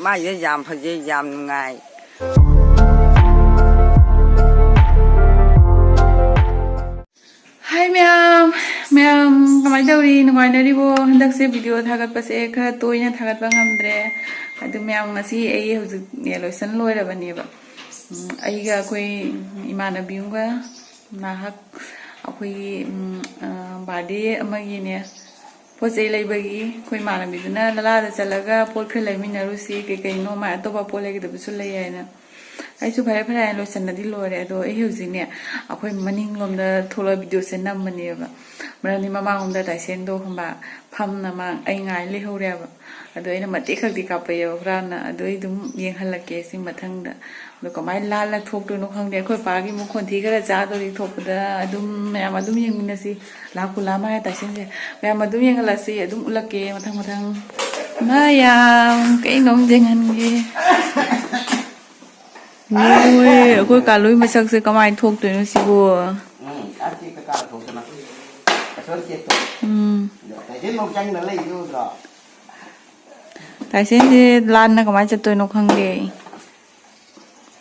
माइसे जाम फजे जाम नुंगाई hi ma'am कमाई तौरी नुंगाइनरिबो हंदक से video थागतपसे खरा तोइना थागतबा ngamdre adu ma'am ngasi ai hojik ne loisan loirabaniba aiga koi imanabiunga nahak akoi bade amagi ne पोचे लेबगी कोई मानबीदुना ललादा चलगा पोल खर लेमिनारुसी कई no मा अतोबा पोल लेगदबसु लेयाना आइसु फरे फरे लोसनदी लोरे अदो ए हुजिने अखोय मनिंग लोमदा थोला वीडियो से नमनेबा मरनी ममांगोमदा ताइसेंदो खंबा फमना मा आई ngai लेहौरेबा अदो एना मते खक्ति कापयो फ्राना अदो इदुम येंहलके सिंग मथंगदा अदो कमाय लाला थोकदोनो खंगदे अखोय पागी मुखोंथि खरा जादोरि थोकदा अदुम मैम अदुम येंमिनसी लाकुला मा ताइसेंजे मैम अदुम येंगलासी अदुम उलके मथंग मथंग मायाम कई नोम जेंगनगे ओए अखोय कालुई मसक से कमाय थोकदोनो सिबो आती का काल थोकना असर के तो ताइसेन नो चंग न लेयो द्रा ताइसेन जे लान ना कमाय चतोइनो खंगे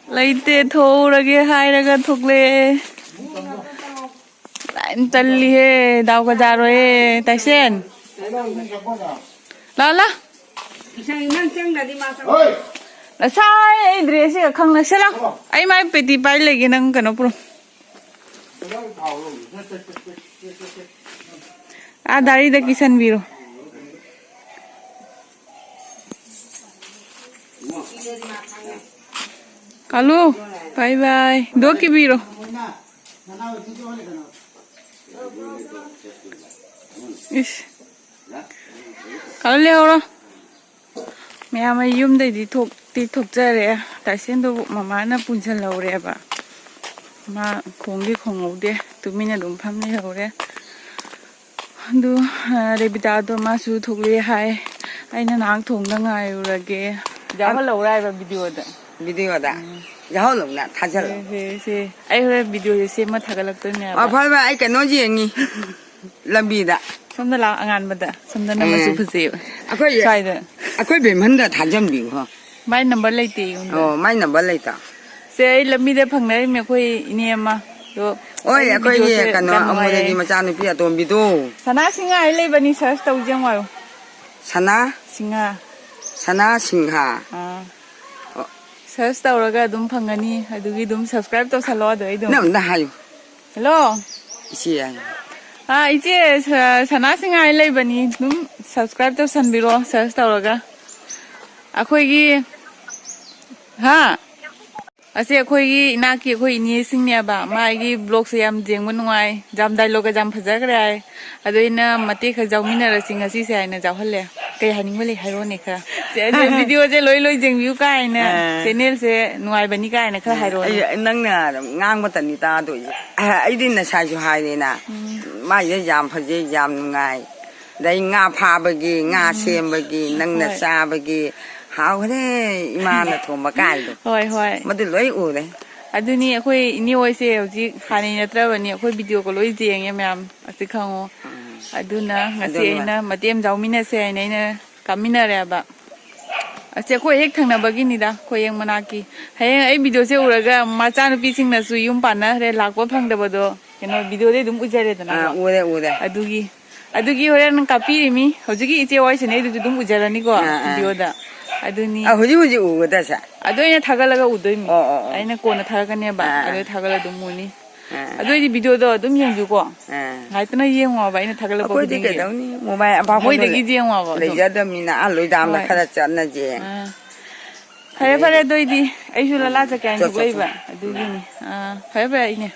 लैते थोरगे हायरगा थोकले लाइन तल्ली हे दावगा जारोए ताइसेन ला ला ओए sai dress ga khang la sela ai mai peti pai legi nang kano pro a dari da kisan biro kalu bye bye do ki biro ish kalu le oro मैम यूमदी थोचरे ताइसेंदो ममाना पुंजन लौरेबा मा खोंगी खोंगौदे तुमिना दुम फमने हौरे अदु रेबितादो मासु थोकले हाय आइना नांग थोंदा ngaयुरगे जाहा लौरायबा वीडियोदा जाहो लौना थाजल से आई होरे वीडियो से मा थागलक्तोने अफलबा आई कनो जेंगी लंबीदा समदा ला अंगानबदा समदा नमसु फुजे अखोय साइदा अखोय बेमनदा थाजम बिउ हो माय नंबर लेते ओ माय नंबर लेता से लम्बी दे फंगनाय मे कोई इनेमा तो ओए अखोय ये कनो अमुदेगी मचा नुपी अतोंबिदो सना सिंगा आई लेबनी सर्च तौजें वायो सना सिंहा सर्च तौरगा दुम फंगनी अदुगी दुम सब्सक्राइब तो सलो अदो इदो नमदा हायो हेलो इसी इचे सना सिंगा आई लेबनी दुम सब्सक्राइब तो सनबिरो सर्च तौरगा अखोयगी हाँ असे अखोयगी इनाकी अखोय इनी सिंगनेबा मागी ब्लॉग से याम जेंगबो नुंगाय जाम डायलॉग जाम फजगरे आय अदो इना मते ख जावमिना रसिंग असि से आइना जावहले कई हानिंगबले हाइरोने खरा से वीडियो जे लोय लोय जेंगबिउ कायना चैनल से नुंगाय बनी कायना खरा हाइरोने नंगना ngang बतनी ता दो आइदि न साइजु हाइरेना माइसे जाम फजे जाम नुंगाय दai nga phabagi nga sembagi nangna sabagi hawre imana thomba kai do hoi madu loi ure aduni akhoi ini oise hoji khani natrabani akhoi video ko loi jenge myam asi khango aduna ngasi ina matem jaumina se ina kamina re ba asi akhoi hek thangna bagi ni da khoi yang manaki hayeng ai video se uraga macha nu pi sing na su yum pana re lakwa phangda bodo keno video de dum ujare dana ure अदुगी होरेन कापीरिमी होजुगी इचे वाइस ने दु दुम उजरानी को वीडियोदा अदुनी होजी उगदा सा अदोइना थागलगा उदोइमी आइना कोना थागने बा अदो थागला दुम मुनी अदोइ वीडियोदो दुम येंजु को हाइतना येंवा बा आइना थागला बो कोइ के दउनी मोबाइल अबा मोइ देगी जेंवा बा लेजदमिना आलोइ दाम खरा चना जे फरे फरे दोइदी आइसु लला जकान जुबैबा अदुगिनी फरे फरे इने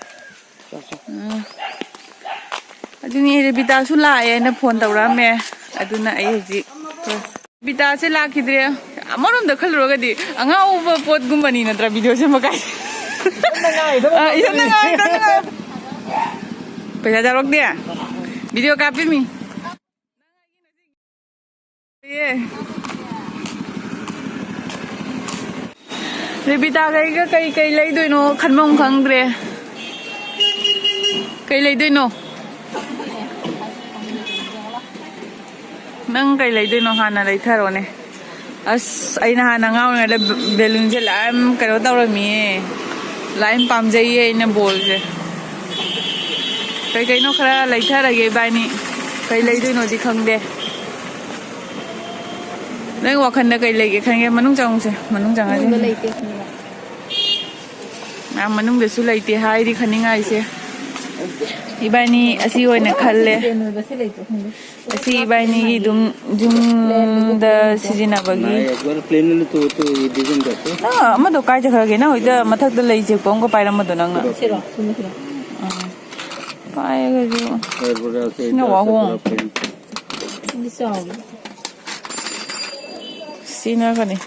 अदुनी रेबितासु लाए ना फोन तौरामे अदुना आई हजि रेबितासे लाखिद्रे अमरोम द खलरोगदि अंगाउब पोत गुमबनी नत्रा वीडियो से मकाई पैसा जारोक दे वीडियो कापी मी ये रेबिता गईगा कई लेदोइनो खनमम खंग्रे कई लेदोइनो nang kay leidino hana leitharo ne as aina hana ngaw ne balloon je lam karo tawrami line pamjaiye ina bol je kai no khara leitharage bani kai leidino di khangde nang wakhan na kai lege khangge manung changse manung changa je leite na manung de su leite hai di khaninga ise ibani asi oina khalle asi ibani gi dum jum da sijina bagi ekbar plane ne to design karte na amado kai ja khage na hoida mathak da lei je kong ko pairam mado nang na pai ga ju airport ase na wa hong sina kani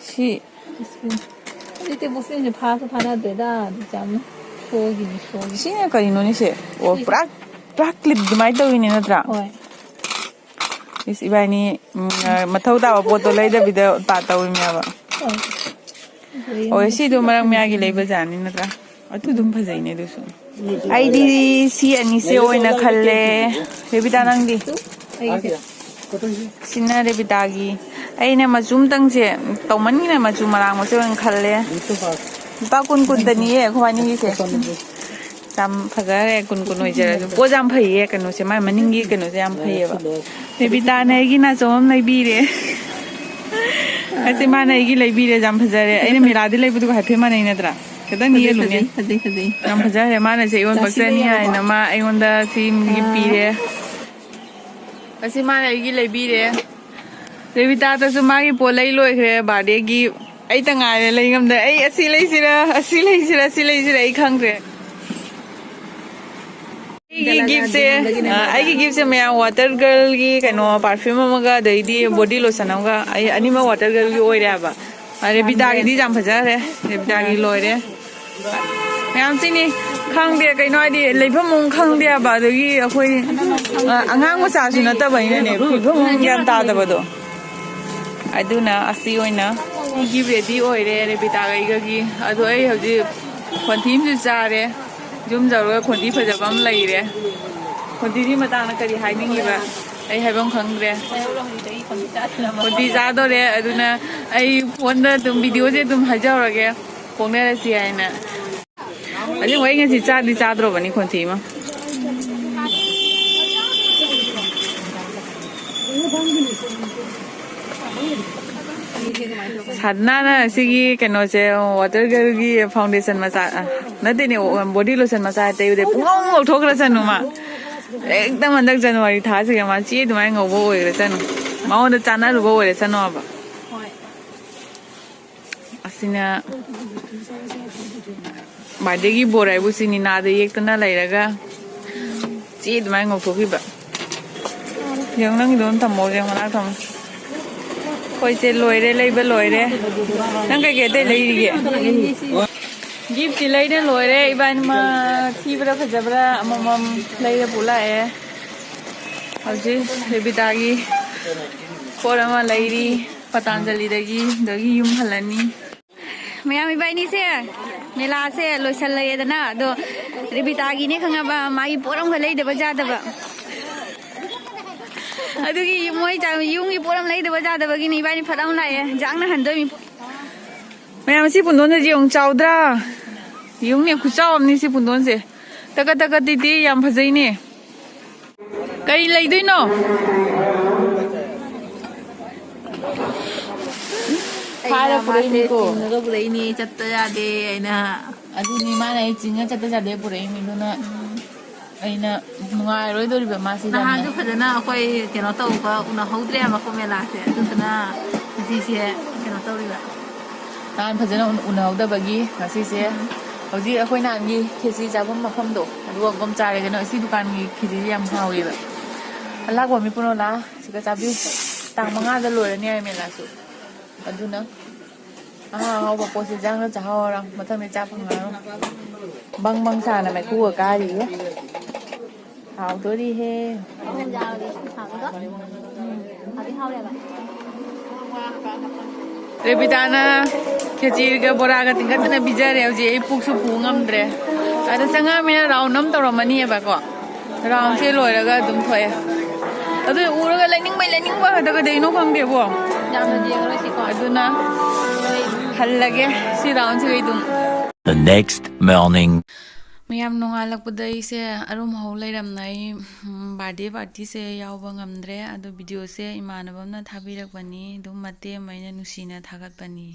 si Dite você ne passa para de da jam fogi ni fogi. sina kani no ni se o prak clip dumai to ni na tra Oi. is ibani mathau da bo to lei da video ta ta wi mya ba o si do marang mya gi lei ba jani na tra atu dum phajai ne du su ai di si ani se oina khalle rebita nang di sina rebita gi ai ne majum tang je to man ni ne majum marang mo se wan khalle pa kun kun da ni e khwani se jam phagare kun kun hoi jara po jam phai ye kanu se mai maning gi kanu se jam phai ye ba rebita ne gi na som nai bi re ase ma nai gi lai bi re jam phajare ai ne mera di lai bu du ha phe ma nai na tra kada ni ye lu ne Hadi. jam phajare ma na se iwan baksa ni ai na ma ai onda sim gi pi re ase ma nai gi lai bi re rebita ta su ma gi po lai loi khre ba de gi ai ta nga le lai ngam da ai asi lai sira ai khang re gi gift se ai gi gift se me water girl gi kano perfume amaga dai di body lotion amaga ai anima water girl gi oi re ba rebita gi di jam phaja re rebita gi loi re mayam chini khang de kai no di leifam mong khang de ba do gi akhoi angang ma sa su na ta bai ne phom yam ta da ba do aduna asi oina gi ready oi re rebita gi ado ai hoji khonthim ju cha re jum jaw khonthi phajabam lai re khonthi di matang na kari hai ningi ba ai haibam khang re khonthi ja do re aduna ai phone da tum video je tum hajaw rage phone ra si ai na ani wai ngi cha di cha dro bani khonthi ma sadna na sigi keno che water girl gi foundation ma sa na de ne body lotion ma sa te de pungong ngau thok ra sanu ma ekdam andak January tha se ma chi du mai ngau bo oi ra sanu ma on da chana ru bo oi ra sanu ba asina ba de gi borai bu sini na de yek na lai ra ga chi du mai ngau thok hi ba yang nang don tham mo yang ma tham koi se loi re lei ba loi re nang kai ke te lei ge gift ti lei ne loi re iban ma thi bra phajabra amam lei re pula e hoji rebita gi porama lei ri patanjali dagi yum halani ma'am इबानी से मेला से लोसल लेदना दो rebita gi ne khanga ba magi poram kha lei de ba ja da ba adugi moi ta yung gi poram lei de ba ja da ba gi ni ibani phadam lai jang na han do mi ma'am si pundon je yung chaudra yung ne khu chaw ni si pundon se taka ti ti yam phajai ne kai lei doi no Para purei ni ko. Naga purei ni chatta jade aina. Adu ni mana ai chinga chatta jade purei ni dona. Aina nungai roi dori ba masi Na haju phadana akoi keno tau ba una hodre ama ko mela se. Tuna ji se keno tau ri ba. Nan phajana una hauda bagi ngasi se. Hoji akhoi nan gi khesi jabam mafam do. Adu gom chare ga no si dukan gi khiji yam hawi ba. Alak wa mi puno la sika chabi tang manga da loi ni ai mela su. Aduna hao ba po si jang na cha hao rang mathang ne cha phang na bang sa na mai khu ka ri hao to ri he rebita na khechir ga bora ga tinga na bijare ji ai puk su phu ngam dre ada changa me raw nam to ramani ba ko raw se loi ra ga dum thoya ꯑꯗꯨ ꯎꯔꯒ ꯂꯩꯅꯤꯡꯕ ꯈꯛꯇ ꯀꯩꯗꯩꯅꯣ ꯈꯪꯗꯦꯕꯣ ꯌꯥꯝꯅ ꯌꯦꯡꯉꯔꯣꯏꯁꯤꯀꯣ ꯑꯗꯨꯅ ꯍꯜꯂꯒꯦ ꯁꯤ ꯔꯥꯎꯟꯁꯤ ꯑꯗꯨꯝ The next morning. ꯃꯌꯥꯝ ꯅꯣꯡꯉꯥꯜꯂꯛꯄꯗ ꯑꯩꯁꯦ ꯑꯔꯨꯝ ꯍꯧ ꯂꯩꯔꯝꯅ ꯑꯩ ꯕꯥꯔꯗꯦ ꯄꯥꯔꯇꯤꯁꯦ ꯌꯥꯎꯕ ꯉꯝꯗ꯭ꯔꯦ ꯑꯗꯣ ꯚꯤꯗꯤꯑꯣꯁꯦ ꯏꯃꯥꯟꯅꯕ ꯑꯃꯅ ꯊꯥꯕꯤꯔꯛꯄꯅꯤ ꯑꯗꯨꯝ ꯃꯇꯦꯛ ꯑꯃ ꯑꯩꯅ ꯅꯨꯡꯁꯤꯅ ꯊꯥꯒꯠꯄꯅꯤ